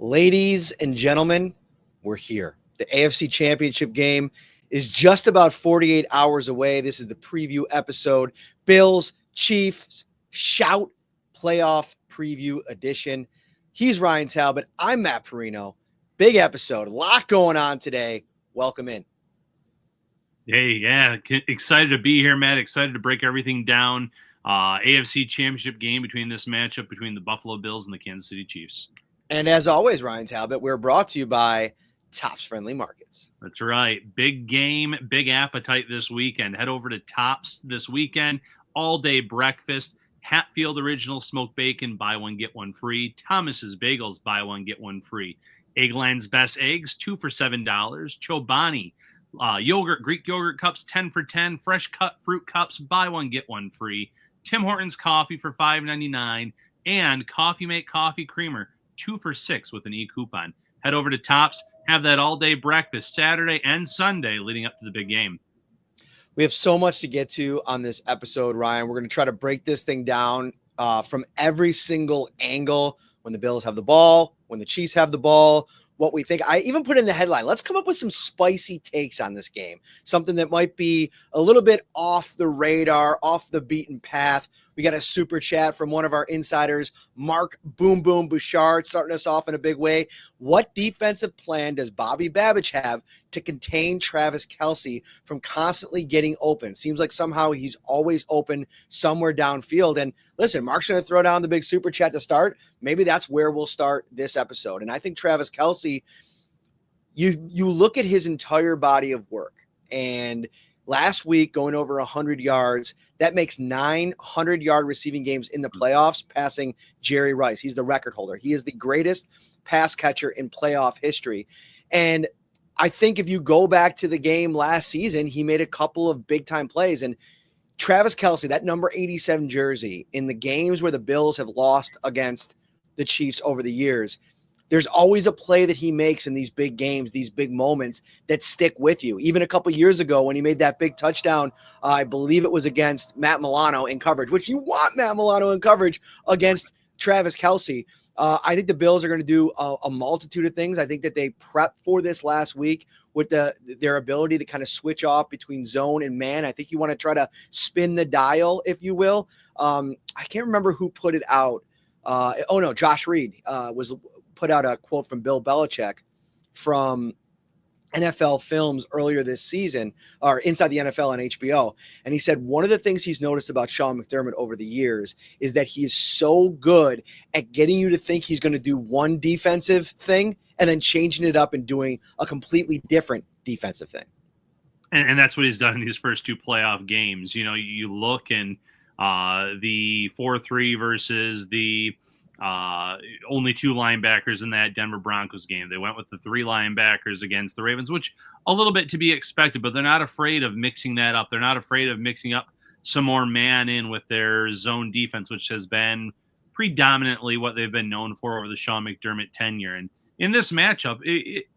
Ladies and gentlemen, we're here. The AFC Championship game is just about 48 hours away. This is the preview episode. Bills, Chiefs, Shout Playoff Preview Edition. He's Ryan Talbot. I'm Matt Parrino. Big episode. A lot going on today. Welcome in. Hey, yeah. Excited to be here, Matt. Excited to break everything down. AFC Championship game between this matchup between the Buffalo Bills and the Kansas City Chiefs. And as always, Ryan Talbot, we're brought to you by Tops Friendly Markets. That's right. Big game, big appetite this weekend. Head over to Tops this weekend. All-day breakfast. Hatfield Original Smoked Bacon, buy one, get one free. Thomas's Bagels, buy one, get one free. Eggland's Best Eggs, 2 for $7. Chobani yogurt, Greek yogurt cups, 10 for $10. Fresh cut fruit cups, buy one, get one free. Tim Hortons coffee for $5.99. And Coffee Mate Coffee Creamer, 2 for $6 with an e-coupon. Head over to Tops, have that all-day breakfast Saturday and Sunday leading up to the big game. We have so much to get to on this episode, Ryan. We're going to try to break this thing down from every single angle. When the Bills have the ball, when the Chiefs have the ball, what we think. I even put in the headline, let's come up with some spicy takes on this game. Something that might be a little bit off the radar, off the beaten path. We got a super chat from one of our insiders, Mark Boom Boom Bouchard, starting us off in a big way. What defensive plan does Bobby Babbage have to contain Travis Kelce from constantly getting open? Seems like somehow he's always open somewhere downfield. And listen, Mark's going to throw down the big super chat to start. Maybe that's where we'll start this episode. And I think Travis Kelce, you look at his entire body of work, and last week going over 100 yards, that makes 900-yard receiving games in the playoffs, passing Jerry Rice. He's the record holder. He is the greatest pass catcher in playoff history. And I think if you go back to the game last season, he made a couple of big-time plays. And Travis Kelce, that number 87 jersey, in the games where the Bills have lost against the Chiefs over the years, there's always a play that he makes in these big games, these big moments that stick with you. Even a couple years ago when he made that big touchdown, I believe it was against Matt Milano in coverage, which you want Matt Milano in coverage against Travis Kelce. I think the Bills are going to do a multitude of things. I think that they prepped for this last week with their ability to kind of switch off between zone and man. I think you want to try to spin the dial, if you will. I can't remember who put it out. Josh Reed was put out a quote from Bill Belichick from NFL Films earlier this season, or Inside the NFL on HBO. And he said one of the things he's noticed about Sean McDermott over the years is that he is so good at getting you to think he's going to do one defensive thing and then changing it up and doing a completely different defensive thing. And that's what he's done in his first two playoff games. You know, you look and the 4-3 versus the only two linebackers in that Denver Broncos game. They went with the three linebackers against the Ravens, which a little bit to be expected, but they're not afraid of mixing that up. They're not afraid of mixing up some more man in with their zone defense, which has been predominantly what they've been known for over the Sean McDermott tenure. And in this matchup,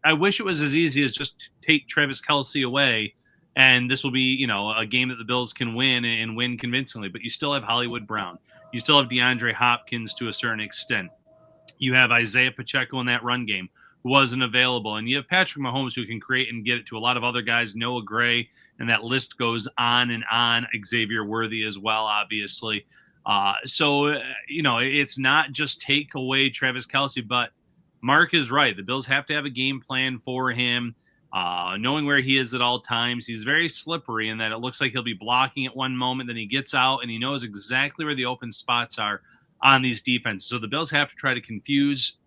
I wish it was as easy as just take Travis Kelce away, and this will be, a game that the Bills can win and win convincingly. But you still have Hollywood Brown. You still have DeAndre Hopkins to a certain extent. You have Isaiah Pacheco in that run game who wasn't available. And you have Patrick Mahomes who can create and get it to a lot of other guys, Noah Gray, and that list goes on and on. Xavier Worthy as well, obviously. It's not just take away Travis Kelce, but Mark is right. The Bills have to have a game plan for him. Knowing where he is at all times. He's very slippery in that it looks like he'll be blocking at one moment, then he gets out and he knows exactly where the open spots are on these defenses. So the Bills have to try to confuse,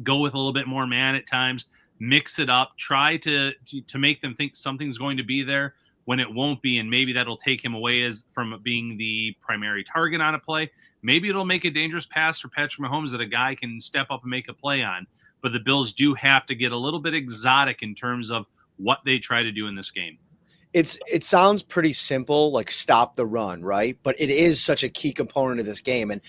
go with a little bit more man at times, mix it up, try to make them think something's going to be there when it won't be, and maybe that'll take him away from being the primary target on a play. Maybe it'll make a dangerous pass for Patrick Mahomes that a guy can step up and make a play on. But the Bills do have to get a little bit exotic in terms of what they try to do in this game. It sounds pretty simple, like stop the run, right? But it is such a key component of this game. And,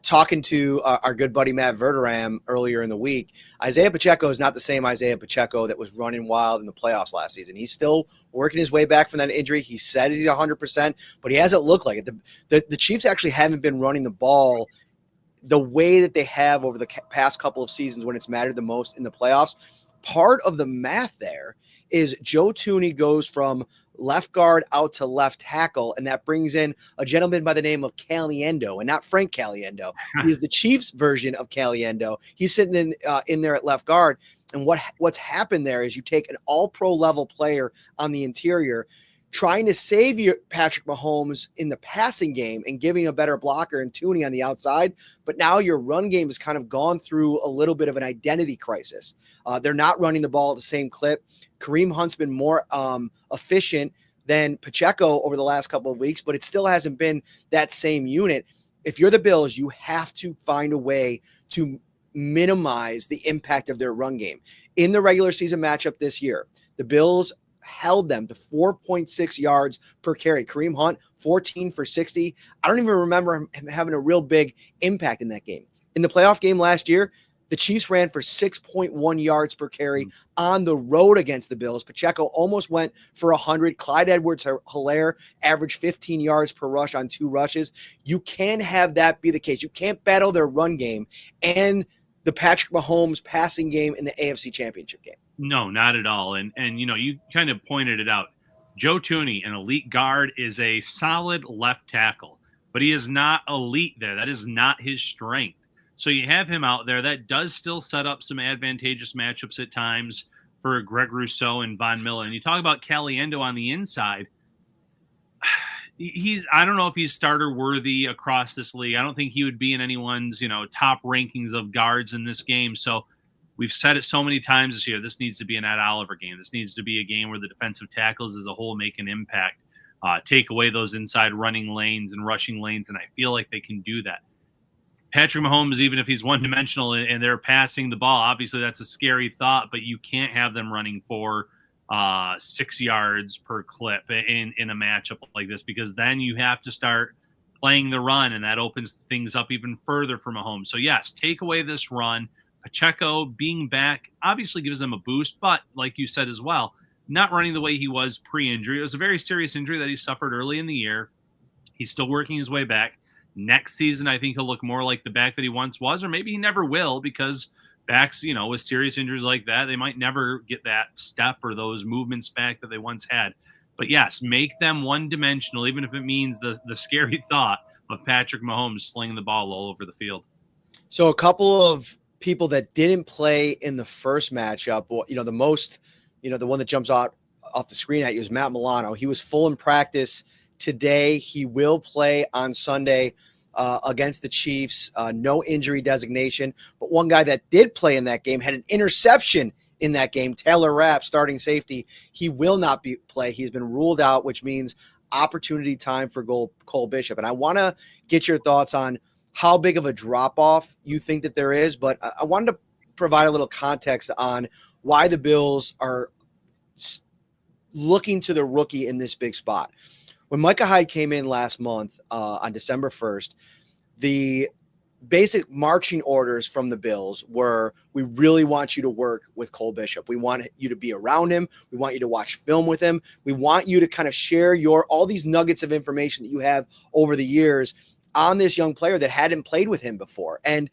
talking to our good buddy Matt Verderam earlier in the week, Isaiah Pacheco is not the same Isaiah Pacheco that was running wild in the playoffs last season. He's still working his way back from that injury. He said he's 100%, but he hasn't looked like it. The Chiefs actually haven't been running the ball the way that they have over the past couple of seasons when it's mattered the most in the playoffs, part of the math there is Joe Thuney goes from left guard out to left tackle, and that brings in a gentleman by the name of Caliendo, and not Frank Caliendo. He is the Chiefs version of Caliendo. He's sitting in there at left guard, and what's happened there is you take an all-pro level player on the interior, trying to save your Patrick Mahomes in the passing game and giving a better blocker and Thuney on the outside. But now your run game has kind of gone through a little bit of an identity crisis. They're not running the ball at the same clip. Kareem Hunt's been more efficient than Pacheco over the last couple of weeks, but it still hasn't been that same unit. If you're the Bills, you have to find a way to minimize the impact of their run game. In the regular season matchup this year, the Bills held them to 4.6 yards per carry. Kareem Hunt, 14 for 60. I don't even remember him having a real big impact in that game. In the playoff game last year, the Chiefs ran for 6.1 yards per carry on the road against the Bills. Pacheco almost went for 100. Clyde Edwards-Helaire averaged 15 yards per rush on 2 rushes. You can't have that be the case. You can't battle their run game and the Patrick Mahomes passing game in the AFC Championship game. No, not at all. And you kind of pointed it out. Joe Thuney, an elite guard, is a solid left tackle, but he is not elite there. That is not his strength. So you have him out there. That does still set up some advantageous matchups at times for Greg Rousseau and Von Miller. And you talk about Caliendo on the inside. I don't know if he's starter worthy across this league. I don't think he would be in anyone's, top rankings of guards in this game. So we've said it so many times this year. This needs to be an Ed Oliver game. This needs to be a game where the defensive tackles as a whole make an impact, take away those inside running lanes and rushing lanes. And I feel like they can do that. Patrick Mahomes, even if he's one-dimensional and they're passing the ball, obviously that's a scary thought, but you can't have them running for 6 yards per clip in a matchup like this, because then you have to start playing the run, and that opens things up even further for Mahomes. So, yes, take away this run. Pacheco being back obviously gives them a boost, but like you said as well, not running the way he was pre-injury. It was a very serious injury that he suffered early in the year. He's still working his way back. Next season, I think he'll look more like the back that he once was, or maybe he never will, because backs, with serious injuries like that, they might never get that step or those movements back that they once had. But yes, make them one-dimensional, even if it means the scary thought of Patrick Mahomes slinging the ball all over the field. So a couple of people that didn't play in the first matchup, the most, the one that jumps out off the screen at you is Matt Milano. He was full in practice today. He will play on Sunday against the Chiefs. No injury designation. But one guy that did play in that game had an interception in that game. Taylor Rapp, starting safety. He will not play. He's been ruled out, which means opportunity time for Cole Bishop. And I want to get your thoughts on how big of a drop-off you think that there is. But I wanted to provide a little context on why the Bills are looking to the rookie in this big spot. When Micah Hyde came in last month on December 1st, the basic marching orders from the Bills were, we really want you to work with Cole Bishop. We want you to be around him. We want you to watch film with him. We want you to kind of share all these nuggets of information that you have over the years on this young player that hadn't played with him before. And,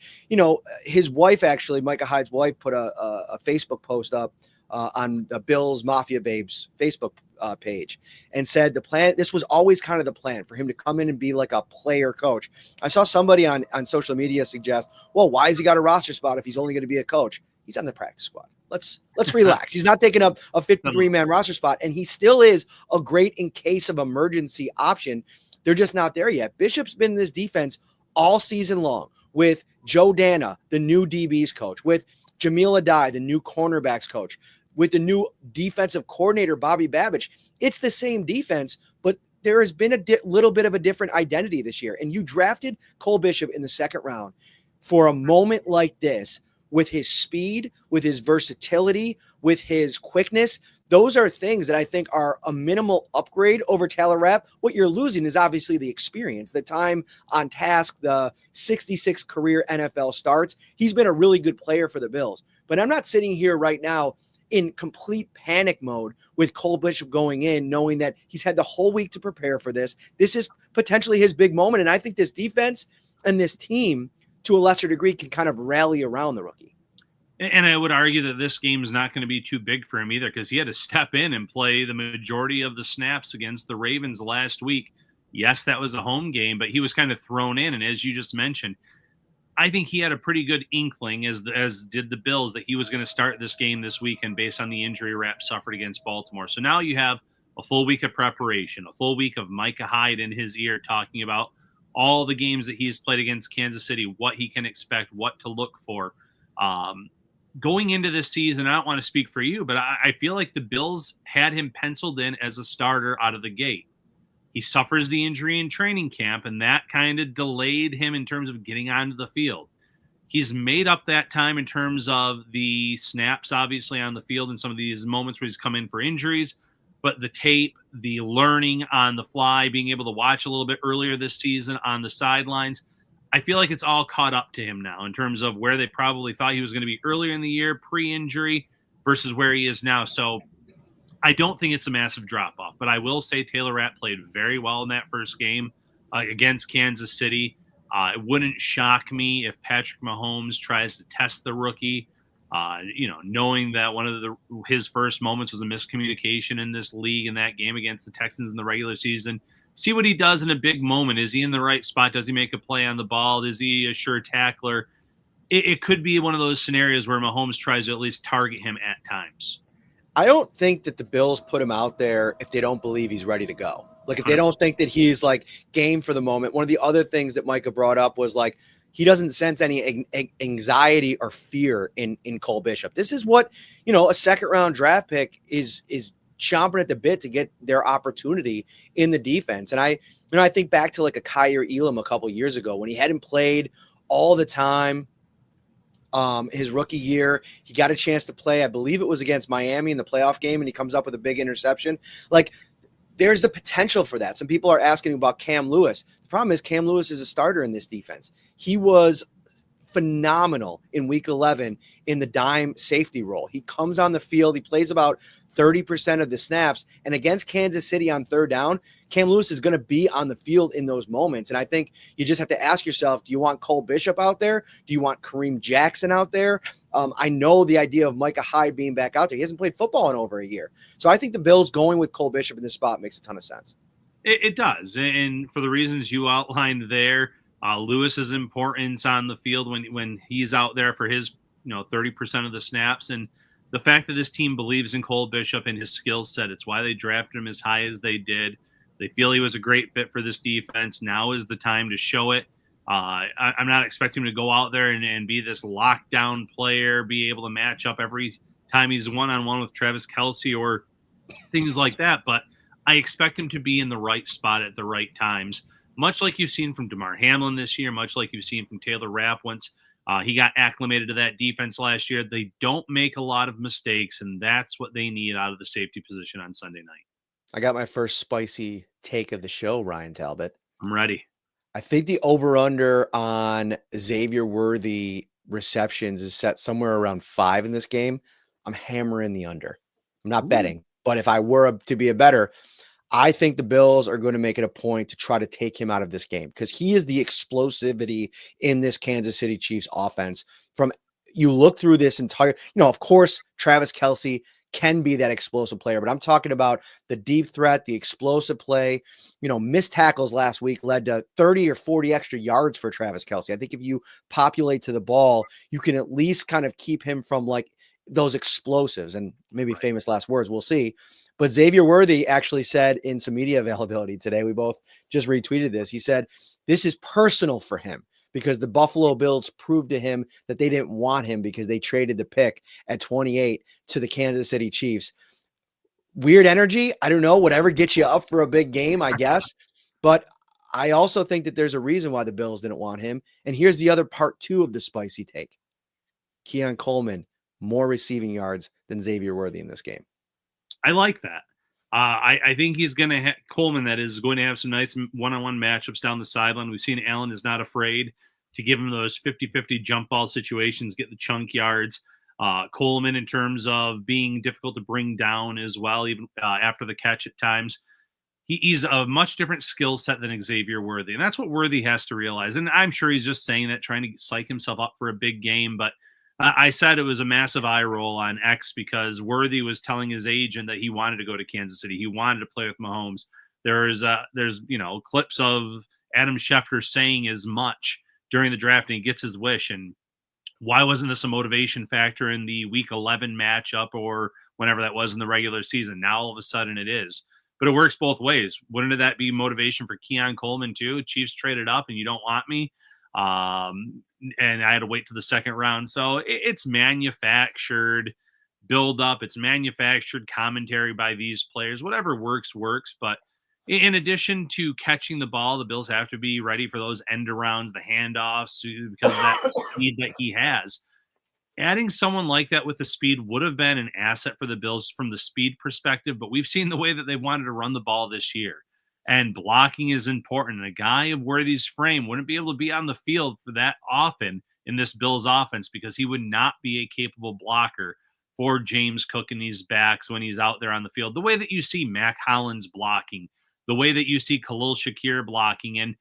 his wife, actually, Micah Hyde's wife, put a Facebook post up on the Bills Mafia Babes Facebook page and said this was always kind of the plan for him to come in and be like a player coach. I saw somebody on social media suggest, well, why has he got a roster spot if he's only going to be a coach? He's on the practice squad. Let's relax. He's not taking up a 53-man roster spot, and he still is a great in case of emergency option. They're just not there yet. Bishop's been in this defense all season long with Joe Dana, the new DB's coach, with Jamil Adai, the new cornerbacks coach, with the new defensive coordinator, Bobby Babich. It's the same defense, but there has been a little bit of a different identity this year. And you drafted Cole Bishop in the second round for a moment like this, with his speed, with his versatility, with his quickness. Those are things that I think are a minimal upgrade over Taylor Rapp. What you're losing is obviously the experience, the time on task, the 66 career NFL starts. He's been a really good player for the Bills. But I'm not sitting here right now in complete panic mode with Cole Bishop going in, knowing that he's had the whole week to prepare for this. This is potentially his big moment. And I think this defense and this team to a lesser degree, can kind of rally around the rookie. And I would argue that this game is not going to be too big for him either, because he had to step in and play the majority of the snaps against the Ravens last week. Yes, that was a home game, but he was kind of thrown in. And as you just mentioned, I think he had a pretty good inkling, as did the Bills, that he was going to start this game this weekend based on the injury Rapp suffered against Baltimore. So now you have a full week of preparation, a full week of Micah Hyde in his ear talking about all the games that he's played against Kansas City, what he can expect, what to look for. Going into this season, I don't want to speak for you, but I feel like the Bills had him penciled in as a starter out of the gate. He suffers the injury in training camp, and that kind of delayed him in terms of getting onto the field. He's made up that time in terms of the snaps, obviously, on the field and some of these moments where he's come in for injuries. But the tape, the learning on the fly, being able to watch a little bit earlier this season on the sidelines, I feel like it's all caught up to him now in terms of where they probably thought he was going to be earlier in the year, pre-injury, versus where he is now. So I don't think it's a massive drop-off, but I will say Taylor Rapp played very well in that first game against Kansas City. It wouldn't shock me if Patrick Mahomes tries to test the rookie, knowing that one of his first moments was a miscommunication in this league in that game against the Texans in the regular season. See what he does in a big moment. Is he in the right spot? Does he make a play on the ball? Is he a sure tackler? It could be one of those scenarios where Mahomes tries to at least target him at times. I don't think that the Bills put him out there if they don't believe he's ready to go. Like if they don't think that he's like game for the moment. One of the other things that Micah brought up was like he doesn't sense any anxiety or fear in Cole Bishop. This is what, a second round draft pick is chomping at the bit to get their opportunity in the defense. And I think back to like a Kyer Elam a couple years ago when he hadn't played all the time. His rookie year, he got a chance to play. I believe it was against Miami in the playoff game, and he comes up with a big interception. Like, there's the potential for that. Some people are asking about Cam Lewis. The problem is Cam Lewis is a starter in this defense. He was phenomenal in week 11 in the dime safety role. He comes on the field. He plays about 30% of the snaps. And against Kansas City on third down, Cam Lewis is going to be on the field in those moments. And I think you just have to ask yourself, do you want Cole Bishop out there? Do you want Kareem Jackson out there? I know the idea of Micah Hyde being back out there. He hasn't played football in over a year. So I think the Bills going with Cole Bishop in this spot makes a ton of sense. It does. And for the reasons you outlined there, Lewis's importance on the field when he's out there for his 30% of the snaps, and the fact that this team believes in Cole Bishop and his skill set. It's why they drafted him as high as they did. They feel he was a great fit for this defense. Now is the time to show it. I'm not expecting him to go out there and be this lockdown player, be able to match up every time he's one-on-one with Travis Kelce or things like that. But I expect him to be in the right spot at the right times, much like you've seen from DeMar Hamlin this year, much like you've seen from Taylor Rapp once he got acclimated to that defense last year. They don't make a lot of mistakes, and that's what they need out of the safety position on Sunday night. I got my first spicy take of the show, Ryan Talbot. I'm ready. I think the over-under on Xavier Worthy receptions is set somewhere around 5 in this game. I'm hammering the under. I'm not betting, but if I were to be a bettor, I think the Bills are going to make it a point to try to take him out of this game because he is the explosivity in this Kansas City Chiefs offense. You look through this entire, of course, Travis Kelce can be that explosive player, but I'm talking about the deep threat, the explosive play. Missed tackles last week led to 30 or 40 extra yards for Travis Kelce. I think if you populate to the ball, you can at least kind of keep him from like those explosives and maybe famous last words. We'll see. But Xavier Worthy actually said in some media availability today, we both just retweeted this. He said, this is personal for him because the Buffalo Bills proved to him that they didn't want him because they traded the pick at 28 to the Kansas City Chiefs. Weird energy. I don't know, whatever gets you up for a big game, I guess. But I also think that there's a reason why the Bills didn't want him. And here's the other part 2 of the spicy take. Keon Coleman, more receiving yards than Xavier Worthy in this game. I like that. I think he's going to Coleman, that is, going to have some nice one-on-one matchups down the sideline. We've seen Allen is not afraid to give him those 50-50 jump ball situations, get the chunk yards. Coleman, in terms of being difficult to bring down as well, even after the catch at times. he's a much different skill set than Xavier Worthy. And that's what Worthy has to realize. And I'm sure he's just saying that, trying to psych himself up for a big game. But I said it was a massive eye roll on X because Worthy was telling his agent that he wanted to go to Kansas City. He wanted to play with Mahomes. There's clips of Adam Schefter saying as much during the draft, and he gets his wish. And why wasn't this a motivation factor in the Week 11 matchup or whenever that was in the regular season? Now all of a sudden it is. But it works both ways. Wouldn't that be motivation for Keon Coleman too? Chiefs traded up and you don't want me. And I had to wait to the second round. So it's manufactured build up. It's manufactured commentary by these players. Whatever works. But in addition to catching the ball, the Bills have to be ready for those end arounds, the handoffs, because of that speed that he has. Adding someone like that with the speed would have been an asset for the Bills from the speed perspective, but we've seen the way that they wanted to run the ball this year. And blocking is important. And a guy of Worthy's frame wouldn't be able to be on the field for that often in this Bills offense because he would not be a capable blocker for James Cook and these backs when he's out there on the field. The way that you see Mac Hollins blocking, the way that you see Khalil Shakir blocking. And,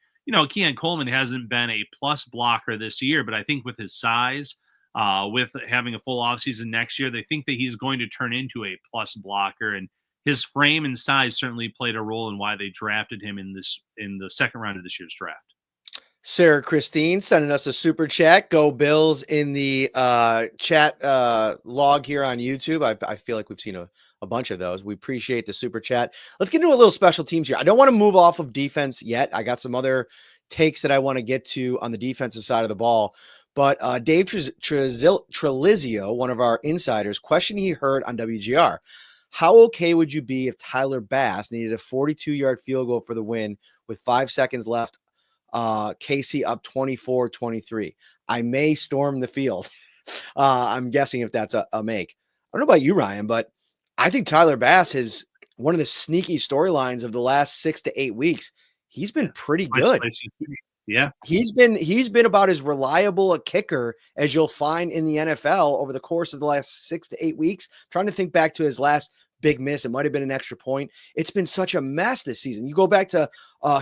Keon Coleman hasn't been a plus blocker this year, but I think with his size, with having a full offseason next year, they think that he's going to turn into a plus blocker. And his frame and size certainly played a role in why they drafted him in the second round of this year's draft. Sarah Christine sending us a super chat. Go Bills in the chat log here on YouTube. I feel like we've seen a bunch of those. We appreciate the super chat. Let's get into a little special teams here. I don't want to move off of defense yet. I got some other takes that I want to get to on the defensive side of the ball. But Dave Trelizio, one of our insiders, question he heard on WGR. How okay would you be if Tyler Bass needed a 42-yard field goal for the win with 5 seconds left? KC up 24-23. I may storm the field. I'm guessing if that's a make. I don't know about you, Ryan, but I think Tyler Bass is one of the sneaky storylines of the last 6 to 8 weeks. He's been pretty good. Yeah. He's been about as reliable a kicker as you'll find in the NFL over the course of the last 6 to 8 weeks. I'm trying to think back to his last big miss. It might've been an extra point. It's been such a mess this season. You go back to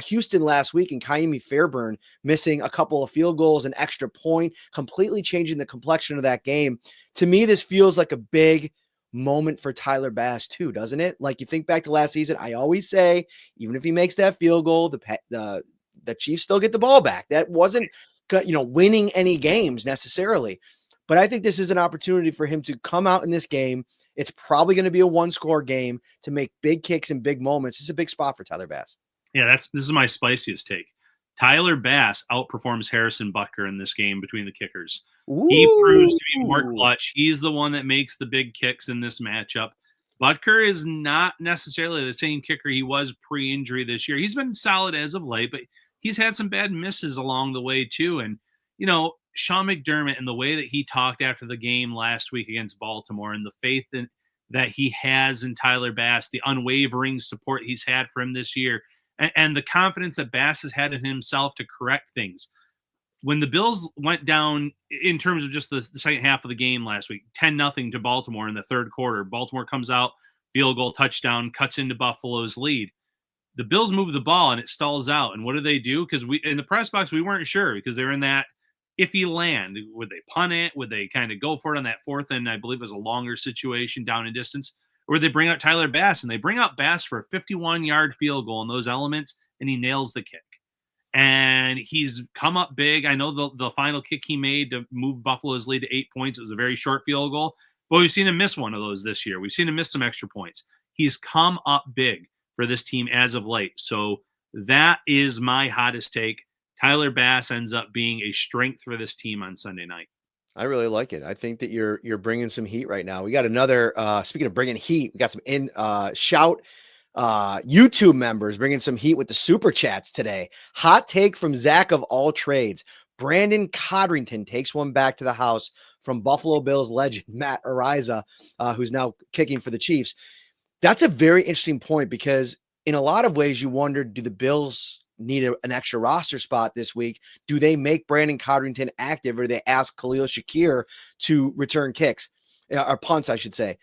Houston last week and Kaimi Fairburn missing a couple of field goals, an extra point, completely changing the complexion of that game. To me, this feels like a big moment for Tyler Bass too, doesn't it? Like you think back to last season, I always say, even if he makes that field goal, the Chiefs still get the ball back. That wasn't, winning any games necessarily. But I think this is an opportunity for him to come out in this game. It's probably going to be a one-score game to make big kicks and big moments. It's a big spot for Tyler Bass. Yeah, this is my spiciest take. Tyler Bass outperforms Harrison Butker in this game between the kickers. Ooh. He proves to be more clutch. He's the one that makes the big kicks in this matchup. Butker is not necessarily the same kicker he was pre-injury this year. He's been solid as of late, but he's had some bad misses along the way too. And, Sean McDermott and the way that he talked after the game last week against Baltimore and the faith that he has in Tyler Bass, the unwavering support he's had for him this year, and the confidence that Bass has had in himself to correct things. When the Bills went down in terms of just the second half of the game last week, 10-0 to Baltimore in the third quarter, Baltimore comes out, field goal, touchdown, cuts into Buffalo's lead. The Bills move the ball and it stalls out. And what do they do? Because in the press box, we weren't sure because they were in that iffy land. Would they punt it? Would they kind of go for it on that fourth and I believe it was a longer situation down in distance? Or would they bring out Tyler Bass? And they bring out Bass for a 51-yard field goal in those elements, and he nails the kick. And he's come up big. I know the final kick he made to move Buffalo's lead to 8 points. It was a very short field goal, but we've seen him miss one of those this year. We've seen him miss some extra points. He's come up big for this team as of late. So that is my hottest take. Tyler Bass ends up being a strength for this team on Sunday night. I really like it. I think that you're bringing some heat right now. We got another, speaking of bringing heat, we got some shout YouTube members bringing some heat with the super chats today. Hot take from Zach of all trades. Brandon Codrington takes one back to the house from Buffalo Bills legend Matt Ariza, who's now kicking for the Chiefs. That's a very interesting point because in a lot of ways you wonder, do the Bills need an extra roster spot this week? Do they make Brandon Codrington active or do they ask Khalil Shakir to return kicks or punts, I should say?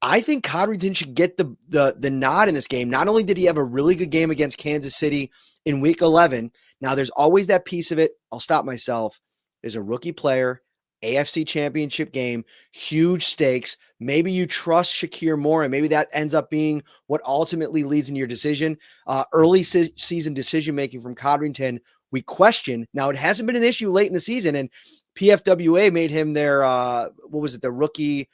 I think Codrington should get the nod in this game. Not only did he have a really good game against Kansas City in week 11, now there's always that piece of it. I'll stop myself. There's a rookie player, AFC championship game, huge stakes. Maybe you trust Shakir more, and maybe that ends up being what ultimately leads in your decision. Early season decision-making from Codrington, we question. Now, it hasn't been an issue late in the season, and PFWA made him their, the rookie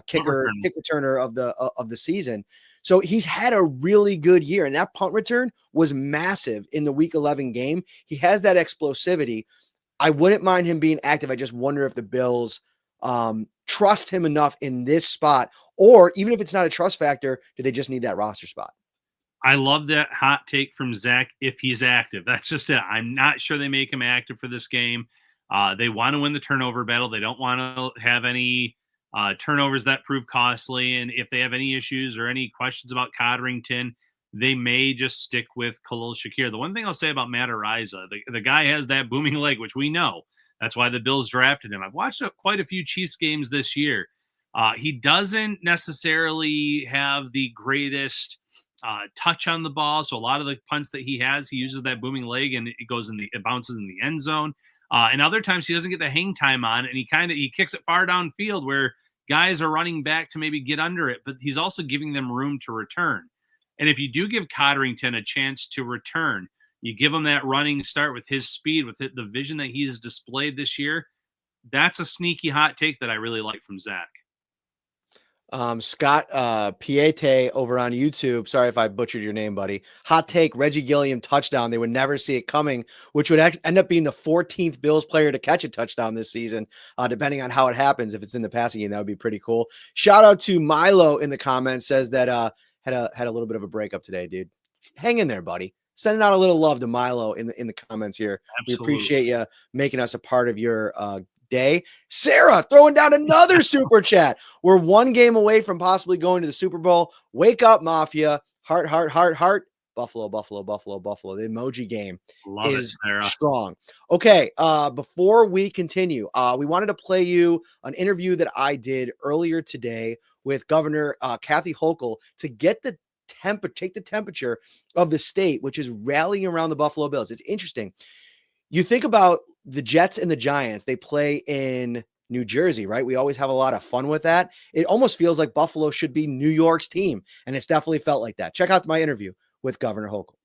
kick returner of the season. So he's had a really good year, and that punt return was massive in the week 11 game. He has that explosivity. I wouldn't mind him being active. I just wonder if the Bills trust him enough in this spot, or even if it's not a trust factor, do they just need that roster spot? I love that hot take from Zach. If he's active, that's just it. I'm not sure they make him active for this game. They want to win the turnover battle. They don't want to have any turnovers that prove costly. And if they have any issues or any questions about Codrington, they may just stick with Khalil Shakir. The one thing I'll say about Matt Ariza, the guy has that booming leg, which we know. That's why the Bills drafted him. I've watched quite a few Chiefs games this year. He doesn't necessarily have the greatest touch on the ball. So a lot of the punts that he has, he uses that booming leg and it bounces in the end zone. And other times he doesn't get the hang time on, and he kicks it far downfield where guys are running back to maybe get under it, but he's also giving them room to return. And if you do give Codrington a chance to return, you give him that running start with his speed, with the vision that he's displayed this year. That's a sneaky hot take that I really like from Zach. Scott Piete over on YouTube. Sorry if I butchered your name, buddy. Hot take, Reggie Gilliam touchdown. They would never see it coming, which would end up being the 14th Bills player to catch a touchdown this season, depending on how it happens. If it's in the passing game, that would be pretty cool. Shout out to Milo in the comments, says that had a little bit of a breakup today, dude. Hang in there, buddy. Sending out a little love to Milo in the comments here. Absolutely. We appreciate you making us a part of your day. Sarah throwing down another super chat. We're one game away from possibly going to the Super Bowl. Wake up, Mafia. Heart, heart, heart, heart. Buffalo, Buffalo, Buffalo, Buffalo. The emoji game is strong. Okay, before we continue, we wanted to play you an interview that I did earlier today with Governor Kathy Hochul to get take the temperature of the state, which is rallying around the Buffalo Bills. It's interesting. You think about the Jets and the Giants, they play in New Jersey, right? We always have a lot of fun with that. It almost feels like Buffalo should be New York's team, and it's definitely felt like that. Check out my interview with Governor Hochul.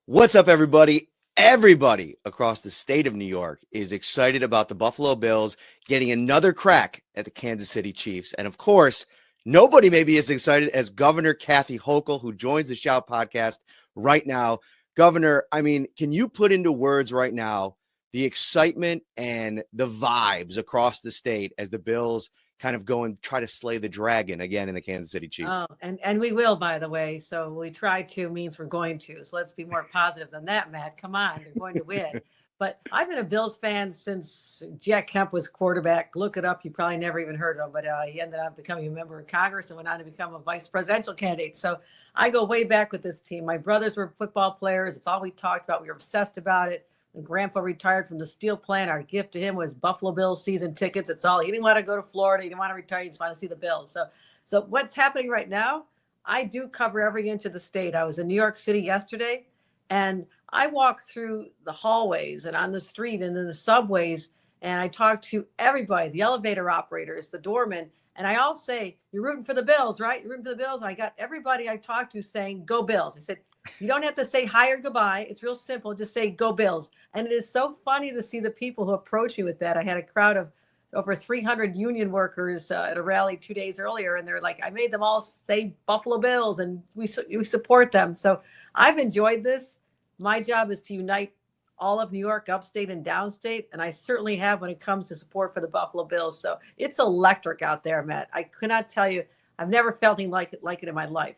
What's up, everybody? Everybody across the state of New York is excited about the Buffalo Bills getting another crack at the Kansas City Chiefs. And of course, nobody may be as excited as Governor Kathy Hochul, who joins the Shout podcast right now. Governor, I mean, can you put into words right now the excitement and the vibes across the state as the Bills kind of go and try to slay the dragon again in the Kansas City Chiefs? Oh, and we will, by the way. So we try to means we're going to. So let's be more positive than that, Matt. Come on, they're going to win. But I've been a Bills fan since Jack Kemp was quarterback. Look it up. You probably never even heard of him, but he ended up becoming a member of Congress and went on to become a vice presidential candidate. So I go way back with this team. My brothers were football players. It's all we talked about. We were obsessed about it. When Grandpa retired from the steel plant, our gift to him was Buffalo Bills season tickets. It's all. He didn't want to go to Florida. He didn't want to retire. He just wanted to see the Bills. So what's happening right now? I do cover every inch of the state. I was in New York City yesterday, and I walk through the hallways and on the street and in the subways, and I talk to everybody, the elevator operators, the doormen, and I all say, you're rooting for the Bills, right? You're rooting for the Bills. And I got everybody I talked to saying, go Bills. I said, you don't have to say hi or goodbye. It's real simple. Just say, go Bills. And it is so funny to see the people who approach me with that. I had a crowd of over 300 union workers at a rally 2 days earlier, and they're like, I made them all say Buffalo Bills, and we support them. So I've enjoyed this. My job is to unite all of New York, upstate and downstate, and I certainly have when it comes to support for the Buffalo Bills. So it's electric out there, Matt. I cannot tell you, I've never felt anything like it in my life.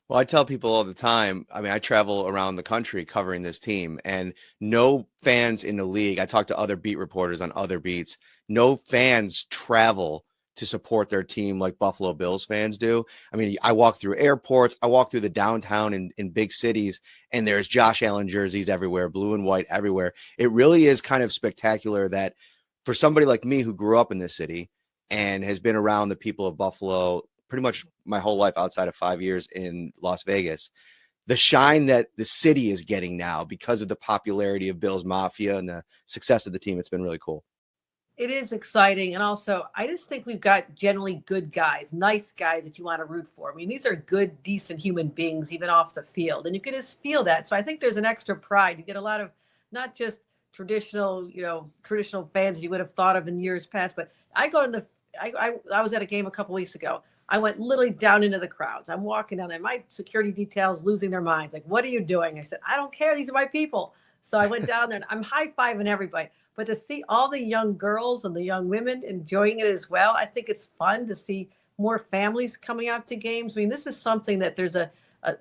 Well, I tell people all the time, I mean, I travel around the country covering this team, and no fans in the league, I talk to other beat reporters on other beats, no fans travel to support their team like Buffalo Bills fans do. I mean, I walk through airports, I walk through the downtown in big cities, and there's Josh Allen jerseys everywhere, blue and white everywhere. It really is kind of spectacular that for somebody like me who grew up in this city and has been around the people of Buffalo pretty much my whole life outside of 5 years in Las Vegas. The shine that the city is getting now because of the popularity of Bills Mafia and the success of the team, it's been really cool. It is exciting. And also, I just think we've got generally good guys, nice guys that you want to root for. I mean, these are good, decent human beings, even off the field. And you can just feel that. So I think there's an extra pride. You get a lot of not just traditional fans you would have thought of in years past, but I go to I was at a game a couple weeks ago. I went literally down into the crowds. I'm walking down there. My security details losing their minds. Like, what are you doing? I said, I don't care. These are my people. So I went down there and I'm high-fiving everybody. But to see all the young girls and the young women enjoying it as well, I think it's fun to see more families coming out to games. I mean, this is something that there's a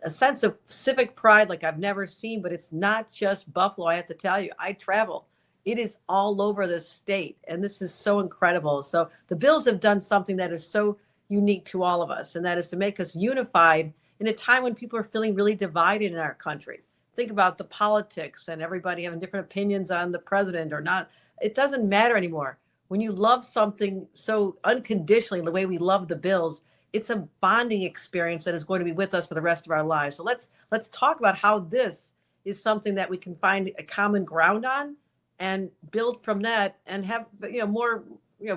sense of civic pride like I've never seen, but it's not just Buffalo. I have to tell you, I travel. It is all over the state, and this is so incredible. So the Bills have done something that is so unique to all of us, and that is to make us unified in a time when people are feeling really divided in our country. Think about the politics and everybody having different opinions on the president or not. It doesn't matter anymore. When you love something so unconditionally, the way we love the Bills, it's a bonding experience that is going to be with us for the rest of our lives. So let's talk about how this is something that we can find a common ground on and build from that and have more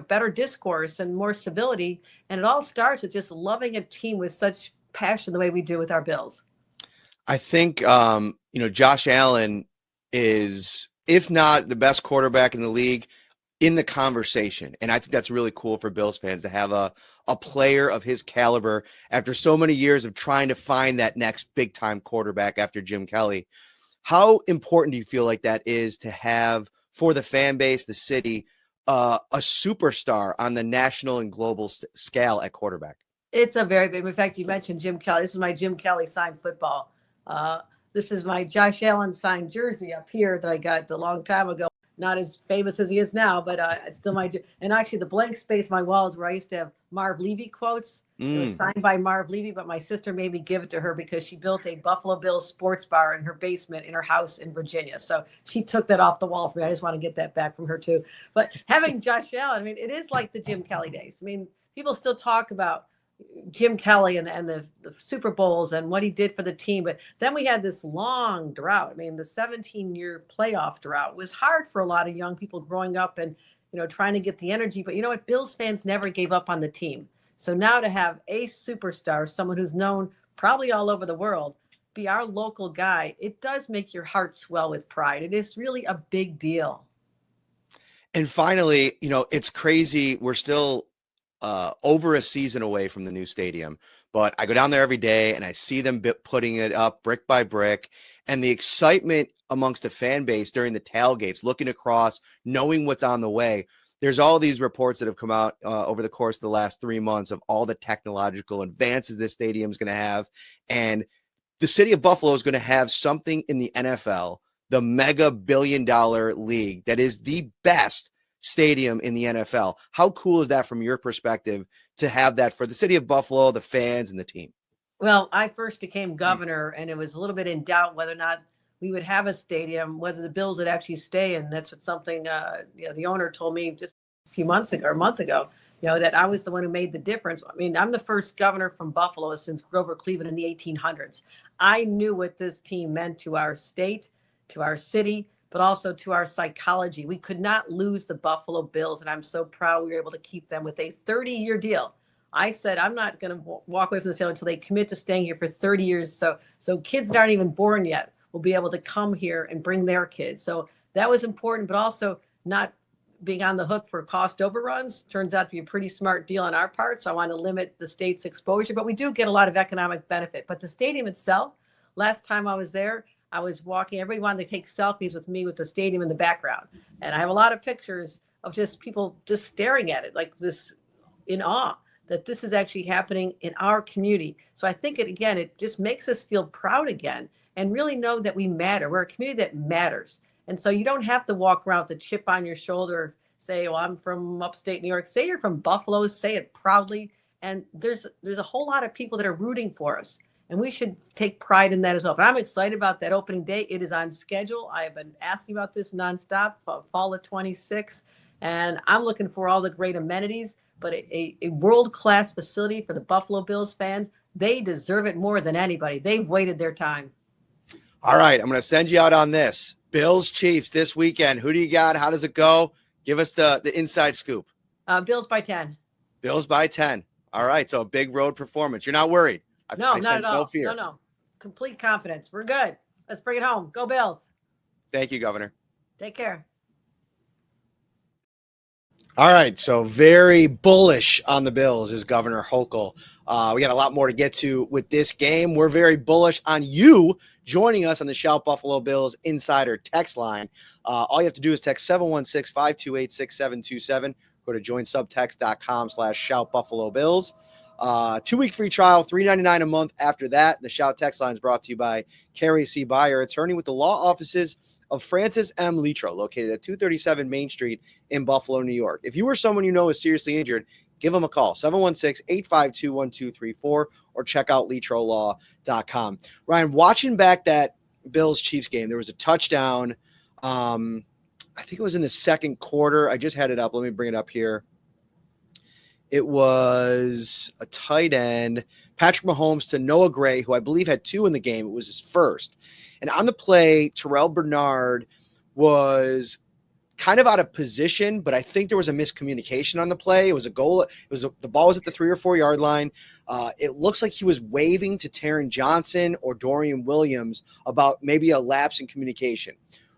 better discourse and more civility. And it all starts with just loving a team with such passion the way we do with our Bills. I think, Josh Allen is, if not the best quarterback in the league, in the conversation. And I think that's really cool for Bills fans to have a player of his caliber after so many years of trying to find that next big time quarterback after Jim Kelly. How important do you feel like that is to have for the fan base, the city, a superstar on the national and global scale at quarterback? It's a very big. In fact, you mentioned Jim Kelly. This is my Jim Kelly signed football. This is my Josh Allen signed jersey up here that I got a long time ago. Not as famous as he is now, but it's still my. And actually, the blank space on my wall is where I used to have Marv Levy quotes. It was signed by Marv Levy, but my sister made me give it to her because she built a Buffalo Bills sports bar in her basement in her house in Virginia. So she took that off the wall for me. I just want to get that back from her too. But having Josh Allen, I mean, it is like the Jim Kelly days. I mean, people still talk about Jim Kelly and the Super Bowls and what he did for the team. But then we had this long drought. I mean, the 17-year playoff drought was hard for a lot of young people growing up and, trying to get the energy. But you know what? Bills fans never gave up on the team. So now to have a superstar, someone who's known probably all over the world, be our local guy, it does make your heart swell with pride. It is really a big deal. And finally, it's crazy. We're still over a season away from the new stadium, but I go down there every day and I see them putting it up brick by brick, and the excitement amongst the fan base during the tailgates, looking across, knowing what's on the way. There's all these reports that have come out over the course of the last 3 months of all the technological advances this stadium is going to have. And the city of Buffalo is going to have something in the NFL, the mega billion-dollar league, that is the best stadium in the NFL. How cool is that from your perspective to have that for the city of Buffalo, the fans, and the team? Well, I first became governor, and it was a little bit in doubt whether or not we would have a stadium, whether the Bills would actually stay. And that's what something the owner told me just a month ago, that I was the one who made the difference. I mean, I'm the first governor from Buffalo since Grover Cleveland in the 1800s. I knew what this team meant to our state, to our city, but also to our psychology. We could not lose the Buffalo Bills, and I'm so proud we were able to keep them with a 30-year deal. I said, I'm not going to walk away from this deal until they commit to staying here for 30 years. So kids that aren't even born yet will be able to come here and bring their kids. So that was important, but also not being on the hook for cost overruns. Turns out to be a pretty smart deal on our part. So I want to limit the state's exposure, but we do get a lot of economic benefit. But the stadium itself, last time I was there, I was walking, everybody wanted to take selfies with me with the stadium in the background. And I have a lot of pictures of just people just staring at it like this in awe that this is actually happening in our community. So I think it just makes us feel proud again and really know that we matter. We're a community that matters. And so you don't have to walk around with a chip on your shoulder, say, well, I'm from upstate New York. Say you're from Buffalo, say it proudly. And there's a whole lot of people that are rooting for us. And we should take pride in that as well. But I'm excited about that opening day. It is on schedule. I have been asking about this nonstop, fall of 26. And I'm looking for all the great amenities. but a world-class facility for the Buffalo Bills fans. They deserve it more than anybody. They've waited their time. All right, I'm going to send you out on this. Bills Chiefs this weekend. Who do you got? How does it go? Give us the inside scoop. Bills by 10. Bills by 10. All right, so a big road performance. You're not worried? No, I not sense at all. no fear. No. Complete confidence. We're good. Let's bring it home. Go Bills. Thank you, Governor. Take care. All right, so very bullish on the Bills is Governor Hochul. We got a lot more to get to with this game. We're very bullish on you joining us on the Shout Buffalo Bills Insider text line. All you have to do is text 716-528-6727. Go to joinsubtext.com/Shout Buffalo Bills. 2-week free trial, $3.99 a month. After that, the Shout text line is brought to you by Carrie C. Byer, attorney with the law offices of Francis M. Litro, located at 237 Main Street in Buffalo, New York. If you or someone you know is seriously injured, give them a call, 716-852-1234, or check out litrolaw.com. Ryan, watching back that Bills-Chiefs game, there was a touchdown. I think it was in the second quarter. I just had it up. Let me bring it up here. It was a tight end, Patrick Mahomes to Noah Gray, who I believe had 2 in the game. It was his first. And on the play, Terrell Bernard was kind of out of position, but I think there was a miscommunication on the play. It was a goal. The ball was at the 3 or 4 yard line. It looks like he was waving to Taron Johnson or Dorian Williams about maybe a lapse in communication.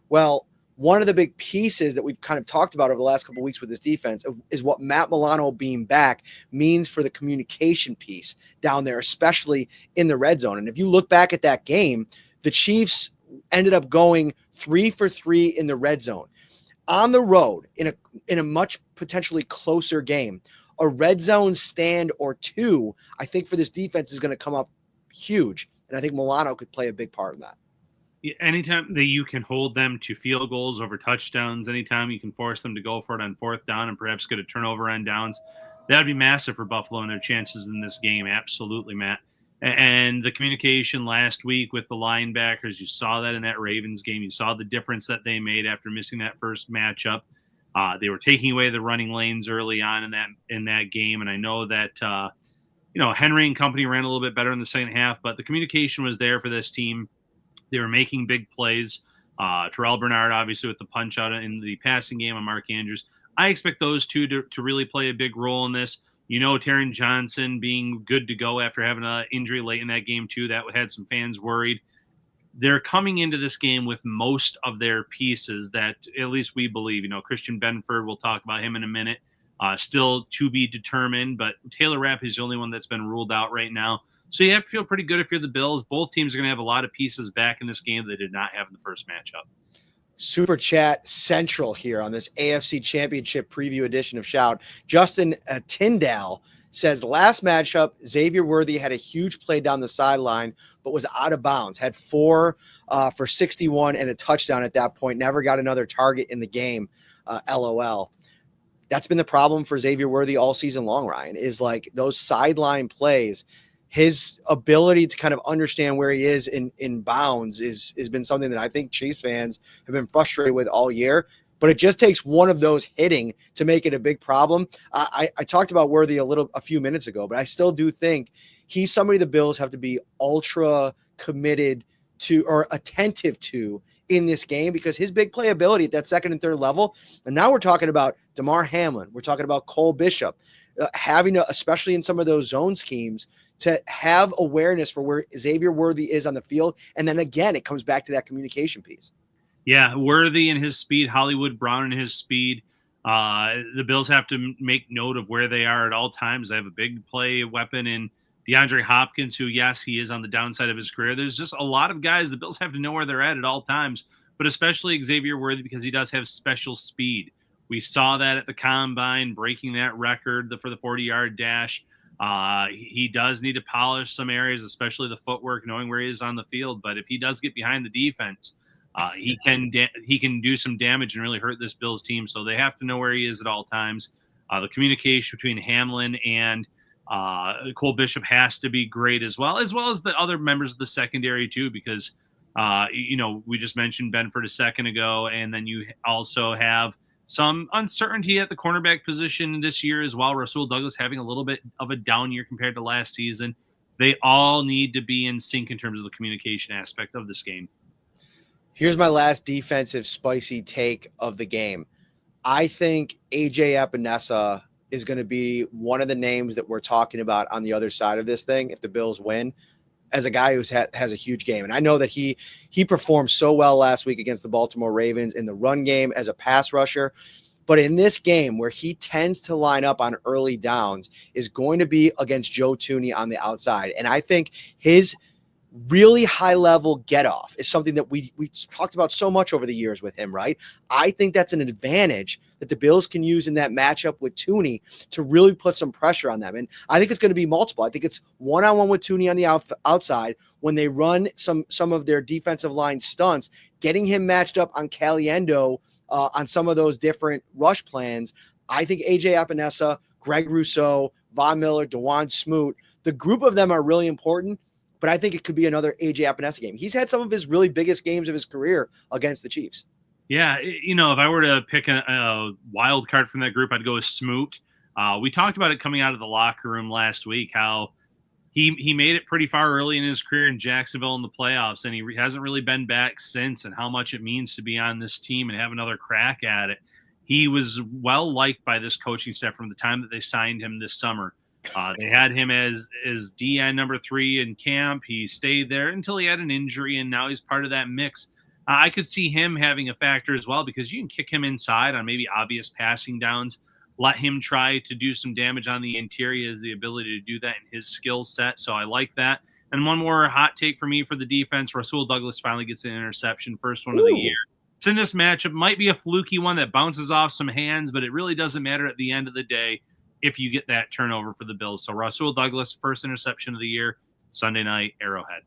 Well, one of the big pieces that we've kind of talked about over the last couple of weeks with this defense is what Matt Milano being back means for the communication piece down there, especially in the red zone. And if you look back at that game, the Chiefs ended up going 3 for 3 in the red zone. On the road, in a much potentially closer game, a red zone stand or 2, I think for this defense is going to come up huge. And I think Milano could play a big part in that. Anytime that you can hold them to field goals over touchdowns, anytime you can force them to go for it on 4th down and perhaps get a turnover on downs, that would be massive for Buffalo and their chances in this game. Absolutely, Matt. And the communication last week with the linebackers, you saw that in that Ravens game. You saw the difference that they made after missing that first matchup. They were taking away the running lanes early on in that game, and I know that Henry and company ran a little bit better in the second half, but the communication was there for this team. They were making big plays. Terrell Bernard, obviously, with the punch out in the passing game on Mark Andrews. I expect those two to really play a big role in this. Taron Johnson being good to go after having an injury late in that game, too. That had some fans worried. They're coming into this game with most of their pieces that at least we believe. Christian Benford, we'll talk about him in a minute. Still to be determined, but Taylor Rapp is the only one that's been ruled out right now. So you have to feel pretty good if you're the Bills. Both teams are going to have a lot of pieces back in this game that they did not have in the first matchup. Super Chat Central here on this AFC Championship preview edition of Shout. Justin Tyndall says, last matchup, Xavier Worthy had a huge play down the sideline, but was out of bounds. Had 4 for 61 and a touchdown at that point. Never got another target in the game. LOL. That's been the problem for Xavier Worthy all season long, Ryan, is like those sideline plays. His ability to kind of understand where he is in bounds has been something that I think Chiefs fans have been frustrated with all year. But it just takes one of those hitting to make it a big problem. I talked about Worthy a few minutes ago, but I still do think he's somebody the Bills have to be ultra committed to or attentive to in this game because his big playability at that second and third level. And now we're talking about Damar Hamlin. We're talking about Cole Bishop. Having to, especially in some of those zone schemes, to have awareness for where Xavier Worthy is on the field. And then again, it comes back to that communication piece. Yeah, Worthy and his speed, Hollywood Brown and his speed. The Bills have to make note of where they are at all times. They have a big play weapon in DeAndre Hopkins, who, yes, he is on the downside of his career. There's just a lot of guys the Bills have to know where they're at all times, but especially Xavier Worthy because he does have special speed. We saw that at the Combine, breaking that record for the 40-yard dash. He does need to polish some areas, especially the footwork, knowing where he is on the field. But if he does get behind the defense, he can do some damage and really hurt this Bills team. So they have to know where he is at all times. The communication between Hamlin and Cole Bishop has to be great as well as the other members of the secondary too, because we just mentioned Benford a second ago, and then you also have some uncertainty at the cornerback position this year as well. Rasul Douglas having a little bit of a down year compared to last season. They all need to be in sync in terms of the communication aspect of this game. Here's my last defensive spicy take of the game. I think AJ Epinesa is going to be one of the names that we're talking about on the other side of this thing if the Bills win, as a guy who has a huge game. And I know that he performed so well last week against the Baltimore Ravens in the run game as a pass rusher. But in this game where he tends to line up on early downs is going to be against Joe Thuney on the outside. And I think his really high level get off is something that we talked about so much over the years with him, right? I think that's an advantage that the Bills can use in that matchup with Thuney to really put some pressure on them. And I think it's going to be multiple. I think it's one-on-one with Thuney on the outside when they run some of their defensive line stunts, getting him matched up on Caliendo on some of those different rush plans. I think AJ Epinesa, Greg Rousseau, Von Miller, DeJuan Smoot, the group of them are really important. But I think it could be another AJ Epinesa game. He's had some of his really biggest games of his career against the Chiefs. Yeah, if I were to pick a wild card from that group, I'd go with Smoot. We talked about it coming out of the locker room last week, how he made it pretty far early in his career in Jacksonville in the playoffs, and he hasn't really been back since, and how much it means to be on this team and have another crack at it. He was well liked by this coaching staff from the time that they signed him this summer. They had him as DN number 3 in camp. He stayed there until he had an injury, and now he's part of that mix. I could see him having a factor as well, because you can kick him inside on maybe obvious passing downs, let him try to do some damage on the interior. He has the ability to do that in his skill set, so I like that. And one more hot take for me for the defense, Rasul Douglas finally gets an interception, first one of the year. It's in this matchup. Might be a fluky one that bounces off some hands, but it really doesn't matter at the end of the day if you get that turnover for the Bills. So Rasul Douglas, first interception of the year, Sunday night, Arrowhead.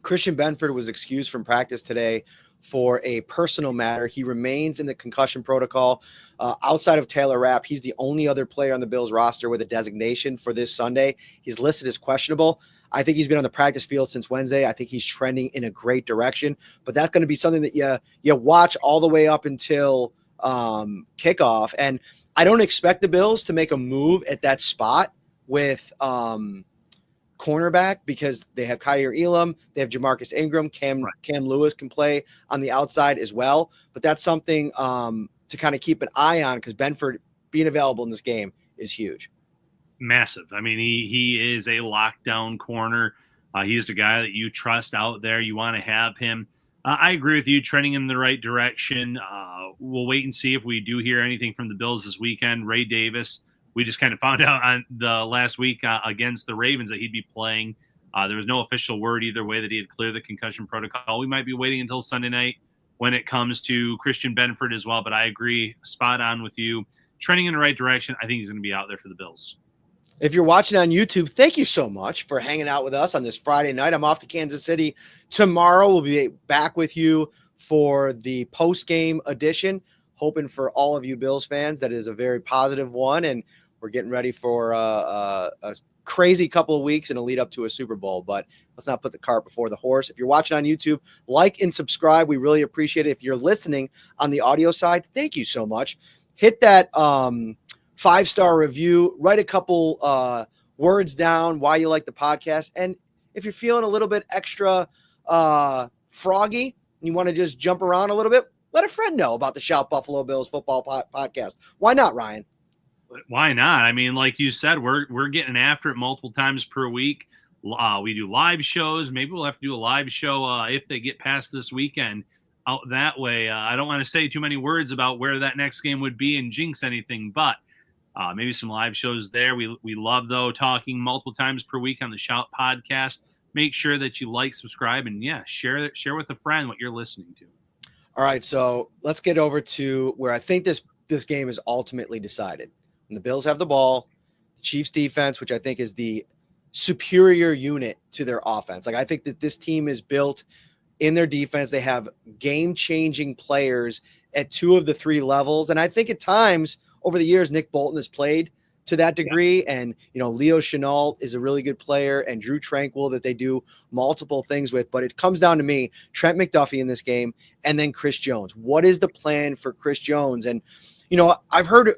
Christian Benford was excused from practice today for a personal matter. He remains in the concussion protocol. Outside of Taylor Rapp, he's the only other player on the Bills roster with a designation for this Sunday. He's listed as questionable. I think he's been on the practice field since Wednesday. I think he's trending in a great direction, but that's going to be something that you watch all the way up until kickoff. And I don't expect the Bills to make a move at that spot with cornerback, because they have Kyer Elam, they have Jamarcus Ingram, Cam Lewis can play on the outside as well. But that's something to kind of keep an eye on, because Benford being available in this game is huge. Massive. I mean, he is a lockdown corner. He's the guy that you trust out there. You want to have him. I agree with you, trending in the right direction. We'll wait and see if we do hear anything from the Bills this weekend. Ray Davis, we just kind of found out on the last week against the Ravens that he'd be playing. There was no official word either way that he had cleared the concussion protocol. We might be waiting until Sunday night when it comes to Christian Benford as well, but I agree, spot on with you. Trending in the right direction. I think he's going to be out there for the Bills. If you're watching on YouTube, thank you so much for hanging out with us on this Friday night. I'm off to Kansas City tomorrow. We'll be back with you for the post-game edition. Hoping for all of you Bills fans that is a very positive one, and we're getting ready for a crazy couple of weeks and a lead up to a Super Bowl. But let's not put the cart before the horse. If you're watching on YouTube, like and subscribe. We really appreciate it. If you're listening on the audio side, thank you so much. Hit that 5-star review, write a couple words down why you like the podcast. And if you're feeling a little bit extra froggy and you want to just jump around a little bit, let a friend know about the Shout Buffalo Bills football podcast. Why not, Ryan? Why not? I mean, like you said, we're getting after it multiple times per week. We do live shows. Maybe we'll have to do a live show if they get past this weekend out that way. I don't want to say too many words about where that next game would be and jinx anything, but maybe some live shows there. We love, though, talking multiple times per week on the Shout podcast. Make sure that you like, subscribe, and, share with a friend what you're listening to. All right, so let's get over to where I think this game is ultimately decided. When the Bills have the ball, the Chiefs defense, which I think is the superior unit to their offense. Like, I think that this team is built in their defense. They have game-changing players at 2 of the 3 levels. And I think at times over the years, Nick Bolton has played to that degree. Yeah. And, Leo Chenal is a really good player, and Drew Tranquil that they do multiple things with. But it comes down to me, Trent McDuffie in this game, and then Chris Jones. What is the plan for Chris Jones? And, I've heard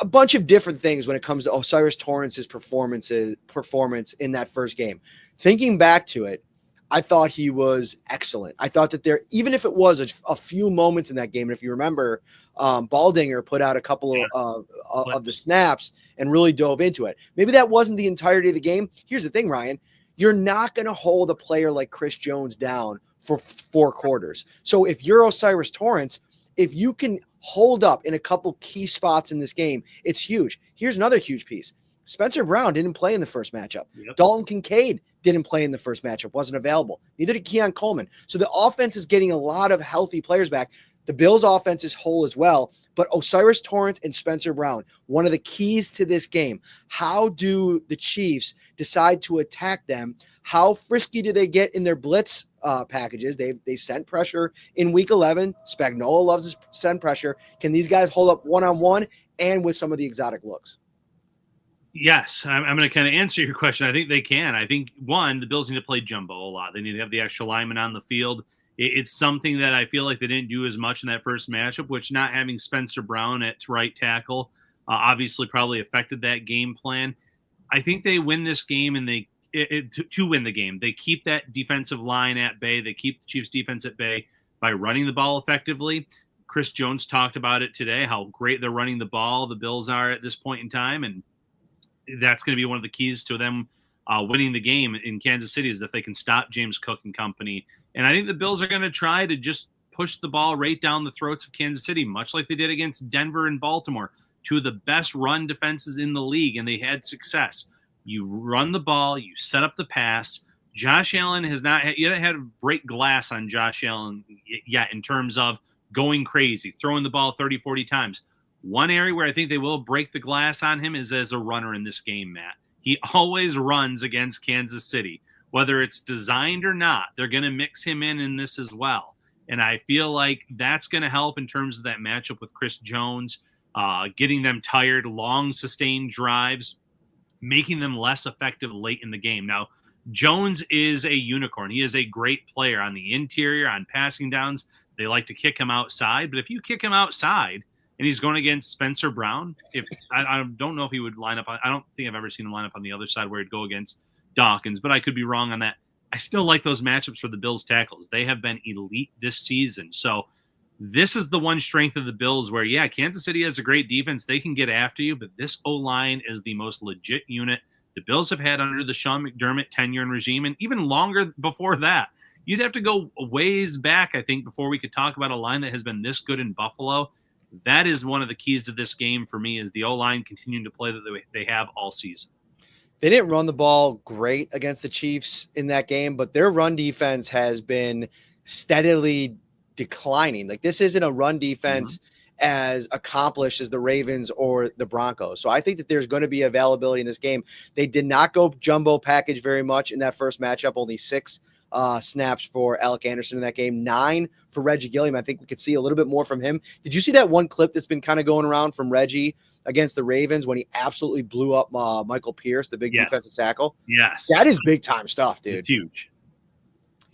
a bunch of different things when it comes to Osiris Torrance's performance in that first game. Thinking back to it, I thought he was excellent. I thought that even if it was a few moments in that game, and if you remember, Baldinger put out a couple of the snaps and really dove into it. Maybe that wasn't the entirety of the game. Here's the thing, Ryan. You're not going to hold a player like Chris Jones down for 4 quarters. So if you're Osiris Torrance, if you can hold up in a couple key spots in this game, it's huge. Here's another huge piece. Spencer Brown didn't play in the first matchup. Yep. Dalton Kincaid didn't play in the first matchup, wasn't available. Neither did Keon Coleman. So the offense is getting a lot of healthy players back. The Bills' offense is whole as well, but Osiris Torrance and Spencer Brown, one of the keys to this game. How do the Chiefs decide to attack them? How frisky do they get in their blitz packages? They sent pressure in Week 11. Spagnuolo loves to send pressure. Can these guys hold up one-on-one and with some of the exotic looks? Yes, I'm going to kind of answer your question. I think they can. I think, one, the Bills need to play jumbo a lot. They need to have the extra lineman on the field. It's something that I feel like they didn't do as much in that first matchup, which not having Spencer Brown at right tackle obviously probably affected that game plan. I think they win this game, and to win the game, they keep that defensive line at bay. They keep the Chiefs defense at bay by running the ball effectively. Chris Jones talked about it today, how great they're running the ball. The Bills are at this point in time, and that's going to be one of the keys to them winning the game in Kansas City, is if they can stop James Cook and company. And I think the Bills are going to try to just push the ball right down the throats of Kansas City, much like they did against Denver and Baltimore, 2 of the best run defenses in the league, and they had success. You run the ball, you set up the pass. Josh Allen has not yet had to break glass on Josh Allen yet in terms of going crazy, throwing the ball 30, 40 times. One area where I think they will break the glass on him is as a runner in this game, Matt. He always runs against Kansas City. Whether it's designed or not, they're going to mix him in this as well. And I feel like that's going to help in terms of that matchup with Chris Jones, getting them tired, long sustained drives, making them less effective late in the game. Now, Jones is a unicorn. He is a great player on the interior, on passing downs. They like to kick him outside. But if you kick him outside and he's going against Spencer Brown, I don't know if he would line up. I don't think I've ever seen him line up on the other side where he'd go against Dawkins, but I could be wrong on that. I still like those matchups for the Bills tackles. They have been elite this season. So this is the one strength of the Bills where, yeah, Kansas City has a great defense. They can get after you, but this O-line is the most legit unit the Bills have had under the Sean McDermott tenure and regime, and even longer before that. You'd have to go a ways back, I think, before we could talk about a line that has been this good in Buffalo. That is one of the keys to this game for me, is the O-line continuing to play that they have all season. They didn't run the ball great against the Chiefs in that game, but their run defense has been steadily declining. Like, this isn't a run defense as accomplished as the Ravens or the Broncos. So I think that there's going to be availability in this game. They did not go jumbo package very much in that first matchup, only 6 snaps for Alec Anderson in that game, 9 for Reggie Gilliam. I think we could see a little bit more from him. Did you see that one clip that's been kind of going around from Reggie against the Ravens when he absolutely blew up Michael Pierce, the big defensive tackle? Yes. That is big time stuff, dude. It's huge.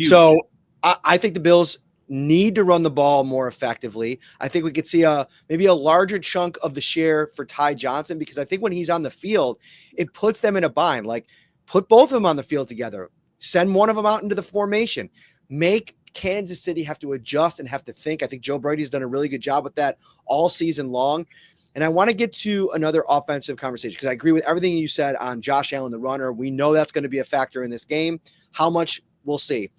So I think the Bills need to run the ball more effectively. I think we could see maybe a larger chunk of the share for Ty Johnson, because I think when he's on the field, it puts them in a bind. Like, put both of them on the field together. Send one of them out into the formation. Make Kansas City have to adjust and have to think. I think Joe Brady's done a really good job with that all season long. And I want to get to another offensive conversation, because I agree with everything you said on Josh Allen, the runner. We know that's going to be a factor in this game. How much, we'll see.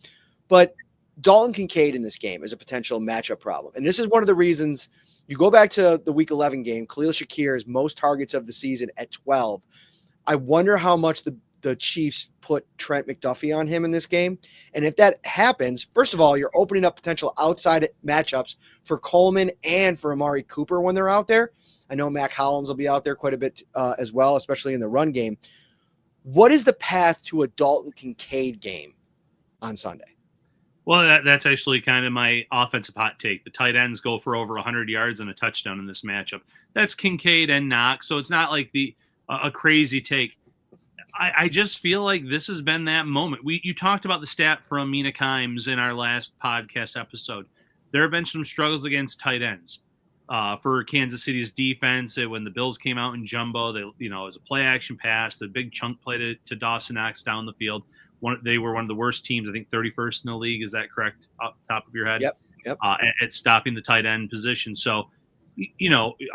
But Dalton Kincaid in this game is a potential matchup problem. And this is one of the reasons you go back to the Week 11 game, Khalil Shakir's most targets of the season at 12. I wonder how much the Chiefs put Trent McDuffie on him in this game. And if that happens, first of all, you're opening up potential outside matchups for Coleman and for Amari Cooper when they're out there. I know Mac Hollins will be out there quite a bit as well, especially in the run game. What is the path to a Dalton Kincaid game on Sunday? Well, that's actually kind of my offensive hot take. The tight ends go for over 100 yards and a touchdown in this matchup. That's Kincaid and Knox, so it's not like a crazy take. I just feel like this has been that moment. You talked about the stat from Mina Kimes in our last podcast episode. There have been some struggles against tight ends for Kansas City's defense. When the Bills came out in jumbo, it was a play action pass, the big chunk play to Dawson Knox down the field. They were one of the worst teams, I think 31st in the league. Is that correct off the top of your head? Yep. At stopping the tight end position. So,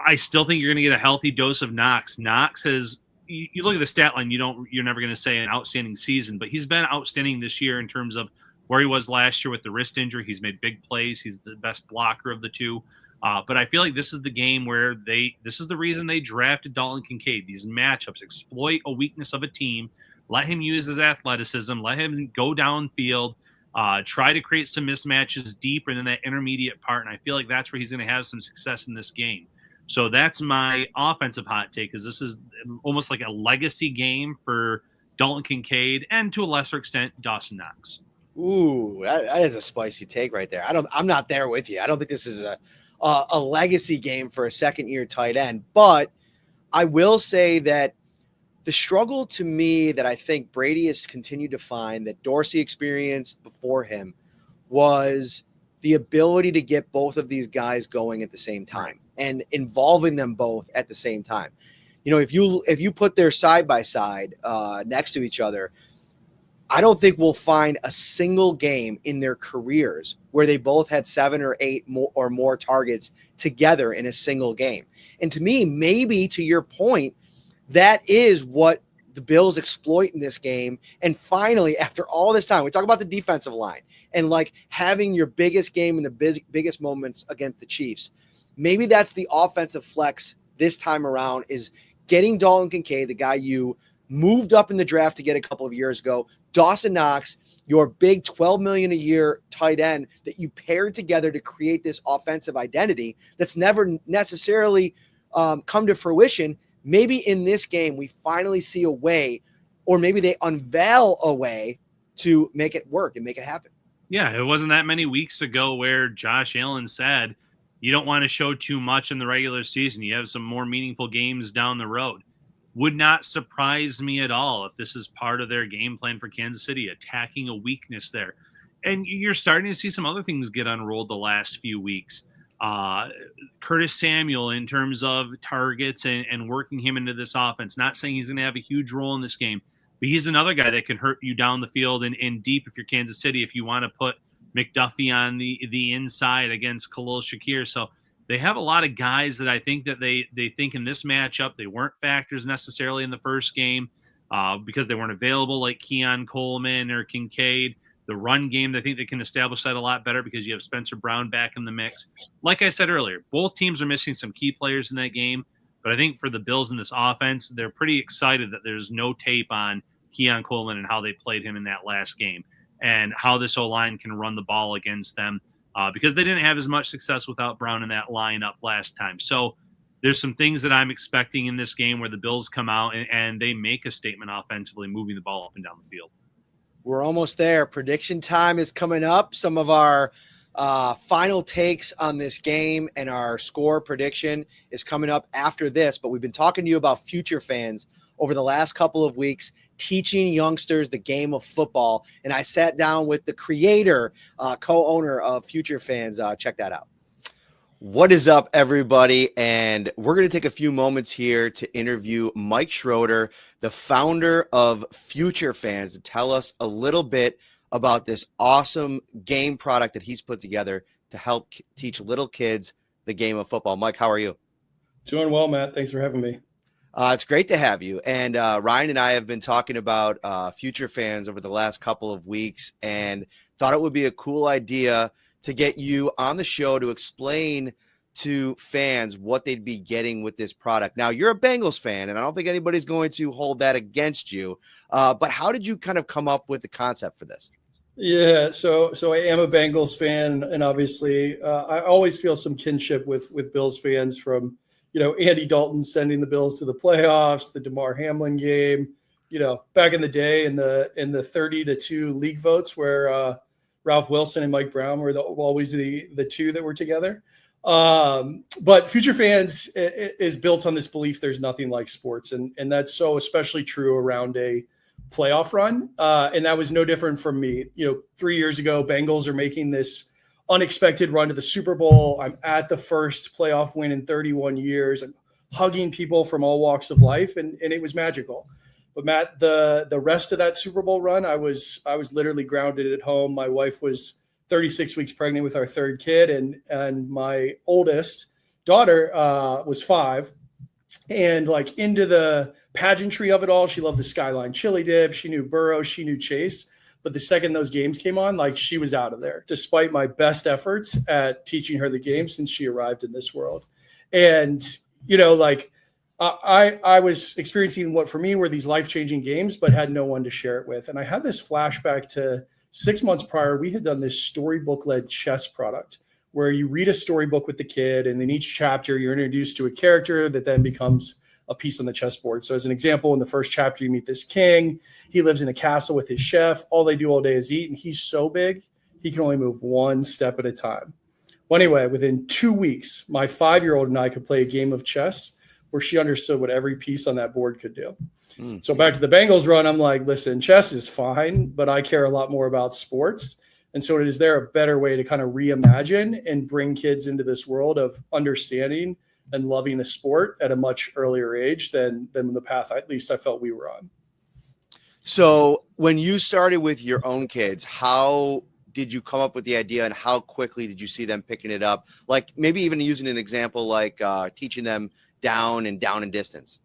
I still think you're going to get a healthy dose of Knox. Knox has, you look at the stat line, you're never going to say an outstanding season, but he's been outstanding this year in terms of where he was last year with the wrist injury. He's made big plays. He's the best blocker of the two. But I feel like this is the game where this is the reason they drafted Dalton Kincaid. These matchups exploit a weakness of a team. Let him use his athleticism. Let him go downfield. Try to create some mismatches deeper in that intermediate part. And I feel like that's where he's going to have some success in this game. So that's my offensive hot take, because this is almost like a legacy game for Dalton Kincaid and to a lesser extent, Dawson Knox. Ooh, that is a spicy take right there. I'm not there with you. I don't think this is a legacy game for a second-year tight end. But I will say that the struggle to me that I think Brady has continued to find, that Dorsey experienced before him, was the ability to get both of these guys going at the same time and involving them both at the same time. If you put their side by side next to each other, I don't think we'll find a single game in their careers where they both had 7 or 8 or more targets together in a single game. And to me, maybe to your point, that is what the Bills exploit in this game. And finally, after all this time, we talk about the defensive line and like having your biggest game in the biggest moments against the Chiefs. Maybe that's the offensive flex this time around, is getting Dalton Kincaid, the guy you moved up in the draft to get a couple of years ago, Dawson Knox, your big $12 million a year tight end that you paired together to create this offensive identity that's never necessarily come to fruition. Maybe in this game, we finally see a way, or maybe they unveil a way to make it work and make it happen. Yeah, it wasn't that many weeks ago where Josh Allen said, you don't want to show too much in the regular season. You have some more meaningful games down the road. Would not surprise me at all if this is part of their game plan for Kansas City, attacking a weakness there. And you're starting to see some other things get unrolled the last few weeks. Curtis Samuel, in terms of targets and working him into this offense, not saying he's going to have a huge role in this game, but he's another guy that can hurt you down the field and deep if you're Kansas City, if you want to put McDuffie on the inside against Khalil Shakir. So they have a lot of guys that I think that they think in this matchup, they weren't factors necessarily in the first game because they weren't available, like Keon Coleman or Kincaid. The run game, I think they can establish that a lot better because you have Spencer Brown back in the mix. Like I said earlier, both teams are missing some key players in that game, but I think for the Bills in this offense, they're pretty excited that there's no tape on Keon Coleman and how they played him in that last game and how this O-line can run the ball against them because they didn't have as much success without Brown in that lineup last time. So there's some things that I'm expecting in this game where the Bills come out and they make a statement offensively, moving the ball up and down the field. We're almost there. Prediction time is coming up. Some of our final takes on this game and our score prediction is coming up after this. But we've been talking to you about Future Fans over the last couple of weeks, teaching youngsters the game of football. And I sat down with the creator, co-owner of Future Fans. Check that out. What is up, everybody? And we're going to take a few moments here to interview Mike Schroeder, the founder of Future Fans, to tell us a little bit about this awesome game product that he's put together to help teach little kids the game of football. Mike, how are you? Doing well, Matt. Thanks for having me. It's great to have you. And Ryan and I have been talking about Future Fans over the last couple of weeks and thought it would be a cool idea to get you on the show to explain to fans what they'd be getting with this product. Now, you're a Bengals fan, and I don't think anybody's going to hold that against you. But how did you kind of come up with the concept for this? Yeah, so I am a Bengals fan, and obviously I always feel some kinship with Bills fans from, Andy Dalton sending the Bills to the playoffs, the DeMar Hamlin game, back in the day in the 30-2 league votes where Ralph Wilson and Mike Brown were always the two that were together. But Future Fans is built on this belief there's nothing like sports. And that's so especially true around a playoff run. And that was no different from me. 3 years ago, Bengals are making this unexpected run to the Super Bowl. I'm at the first playoff win in 31 years. I'm hugging people from all walks of life. And it was magical. But Matt, the rest of that Super Bowl run, I was literally grounded at home. My wife was 36 weeks pregnant with our third kid, and my oldest daughter was 5. And like into the pageantry of it all, she loved the Skyline chili dip. She knew Burrow, she knew Chase. But the second those games came on, like she was out of there, despite my best efforts at teaching her the game since she arrived in this world. And I was experiencing what for me were these life-changing games, but had no one to share it with. And I had this flashback to 6 months prior. We had done this storybook-led chess product where you read a storybook with the kid, and in each chapter you're introduced to a character that then becomes a piece on the chessboard. So as an example, in the first chapter, you meet this king. He lives in a castle with his chef. All they do all day is eat, and he's so big, he can only move one step at a time. Well, anyway, within 2 weeks, my 5-year-old and I could play a game of chess where she understood what every piece on that board could do. So back to the Bengals run, I'm like, listen, chess is fine, but I care a lot more about sports. And so is there a better way to kind of reimagine and bring kids into this world of understanding and loving a sport at a much earlier age than the path at least I felt we were on? So when you started with your own kids, how did you come up with the idea, and how quickly did you see them picking it up? Like maybe even using an example like teaching them down and distance.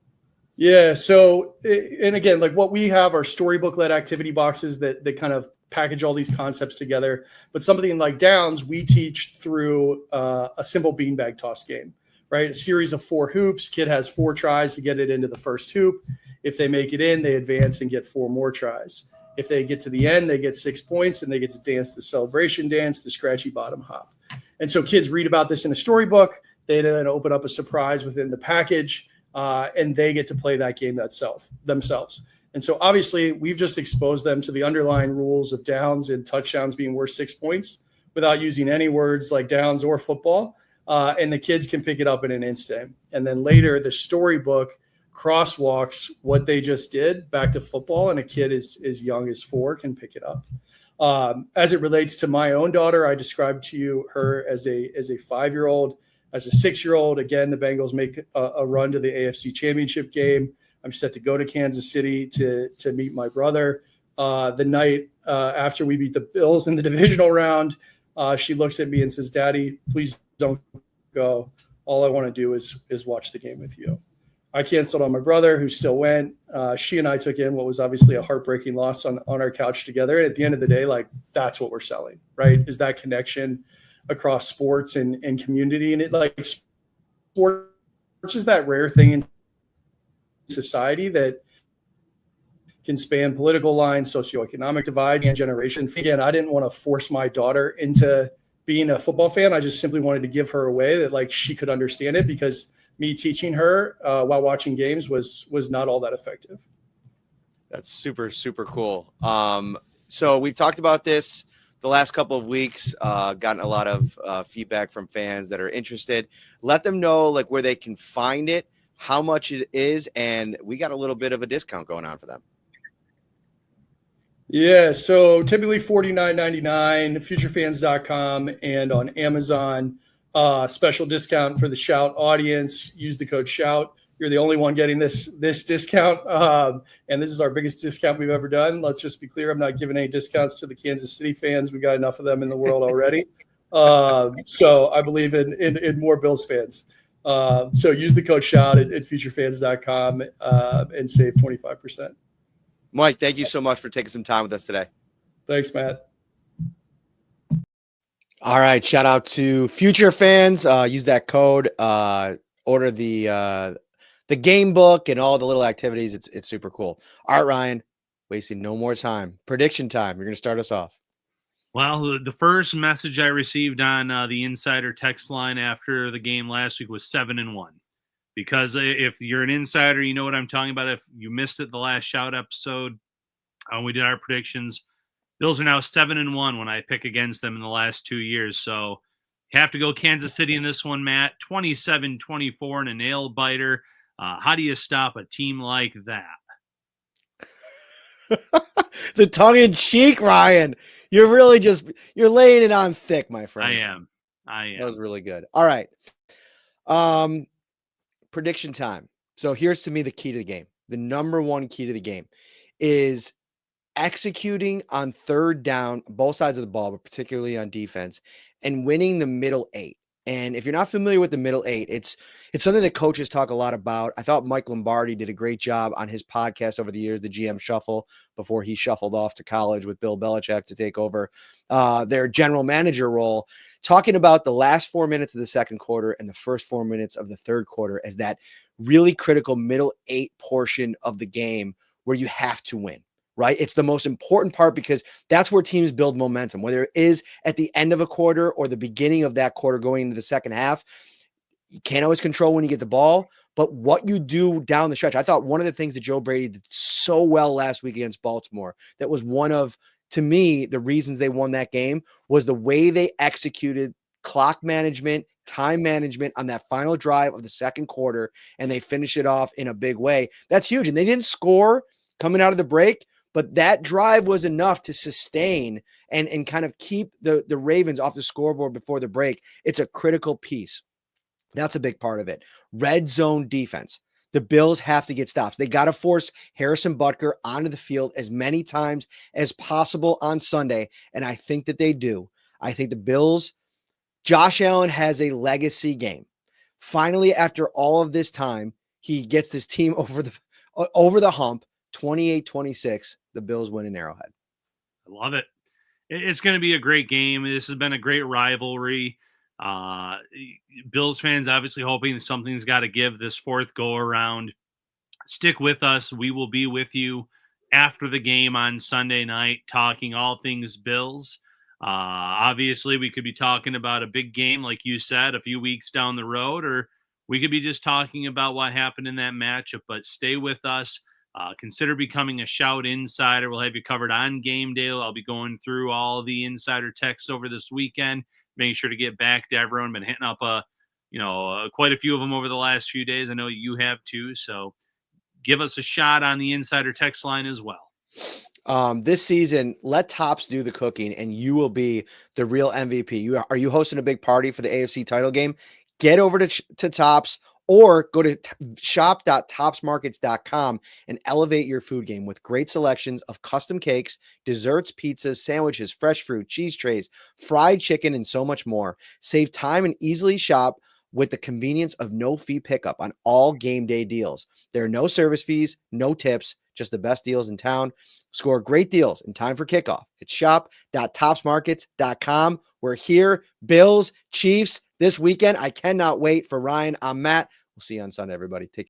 Yeah. So, and again, like what we have are storybook-led activity boxes that kind of package all these concepts together. But something like downs, we teach through a simple beanbag toss game, right? A series of 4 hoops. Kid has 4 tries to get it into the first hoop. If they make it in, they advance and get 4 more tries. If they get to the end, they get 6 points, and they get to dance the celebration dance, the scratchy bottom hop. And so kids read about this in a storybook. They then open up a surprise within the package, and they get to play that game themselves. And so obviously we've just exposed them to the underlying rules of downs and touchdowns being worth 6 points without using any words like downs or football. And the kids can pick it up in an instant. And then later the storybook crosswalks what they just did back to football, and a kid as young as 4 can pick it up. As it relates to my own daughter, I described to you her as a 5-year-old. As a 6-year-old, again, the Bengals make a run to the AFC Championship game. I'm set to go to Kansas City to meet my brother. The night after we beat the Bills in the divisional round, she looks at me and says, "Daddy, please don't go. All I want to do is watch the game with you." I canceled on my brother, who still went. She and I took in what was obviously a heartbreaking loss on our couch together. And at the end of the day, like that's what we're selling, right? Is that connection across sports and community. And it like sports is that rare thing in society that can span political lines, socioeconomic divide, and generation. Again, I didn't want to force my daughter into being a football fan. I just simply wanted to give her a way that like she could understand it, because me teaching her while watching games was not all that effective. That's super, super cool. So we've talked about this the last couple of weeks, gotten a lot of feedback from fans that are interested. Let them know like where they can find it, how much it is, and we got a little bit of a discount going on for them. Yeah, so typically $49.99, futurefans.com, and on Amazon. Special discount for the Shout audience. Use the code Shout. You're the only one getting this discount, and this is our biggest discount we've ever done. Let's just be clear, I'm not giving any discounts to the Kansas City fans. We got enough of them in the world already. So I believe in more Bills fans. So use the code Shout at futurefans.com and save 25%. Mike, thank you so much for taking some time with us today. Thanks, Matt. All right, shout out to Future Fans. Use that code. Order the game book and all the little activities. It's super cool. All right, Ryan, wasting no more time. Prediction time. You're going to start us off. Well, the first message I received on the insider text line after the game last week was 7-1. Because if you're an insider, you know what I'm talking about. If you missed it the last Shout episode, we did our predictions. Bills are now 7-1 when I pick against them in the last 2 years. So have to go Kansas City in this one, Matt. 27-24 in a nail biter. How do you stop a team like that? The tongue in cheek, Ryan. You're really you're laying it on thick, my friend. I am. That was really good. All right. Prediction time. So here's to me the key to the game. The number one key to the game is executing on third down, both sides of the ball, but particularly on defense, and winning the middle 8. And if you're not familiar with the middle 8, it's something that coaches talk a lot about. I thought Mike Lombardi did a great job on his podcast over the years, the GM Shuffle, before he shuffled off to college with Bill Belichick to take over their general manager role, talking about the last 4 minutes of the second quarter and the first 4 minutes of the third quarter as that really critical middle 8 portion of the game where you have to win. Right? It's the most important part because that's where teams build momentum, whether it is at the end of a quarter or the beginning of that quarter going into the second half. You can't always control when you get the ball, but what you do down the stretch. I thought one of the things that Joe Brady did so well last week against Baltimore, that was one of, to me, the reasons they won that game, was the way they executed clock management, time management on that final drive of the second quarter, and they finish it off in a big way. That's huge. And they didn't score coming out of the break, but that drive was enough to sustain and kind of keep the Ravens off the scoreboard before the break. It's a critical piece. That's a big part of it. Red zone defense. The Bills have to get stops. They got to force Harrison Butker onto the field as many times as possible on Sunday, and I think that they do. I think the Bills, Josh Allen has a legacy game. Finally, after all of this time, he gets this team over the hump. 28-26, the Bills win in Arrowhead. I love it. It's going to be a great game. This has been a great rivalry. Bills fans obviously hoping something's got to give this fourth go around. Stick with us. We will be with you after the game on Sunday night, talking all things Bills. Obviously, we could be talking about a big game, like you said, a few weeks down the road, or we could be just talking about what happened in that matchup. But stay with us. Consider becoming a Shout Insider. We'll have you covered on game day. I'll be going through all the insider texts over this weekend, making sure to get back to everyone. Been hitting up quite a few of them over the last few days. I know you have too. So give us a shot on the insider text line as well. This season, let Tops do the cooking, and you will be the real MVP. Are you hosting a big party for the AFC title game? Get over to Tops, or go to shop.topsmarkets.com and elevate your food game with great selections of custom cakes, desserts, pizzas, sandwiches, fresh fruit, cheese trays, fried chicken, and so much more. Save time and easily shop with the convenience of no-fee pickup on all game day deals. There are no service fees, no tips, just the best deals in town. Score great deals in time for kickoff. It's shop.topsmarkets.com. We're here, Bills, Chiefs, this weekend. I cannot wait. For Ryan, I'm Matt. We'll see you on Sunday, everybody. Take care.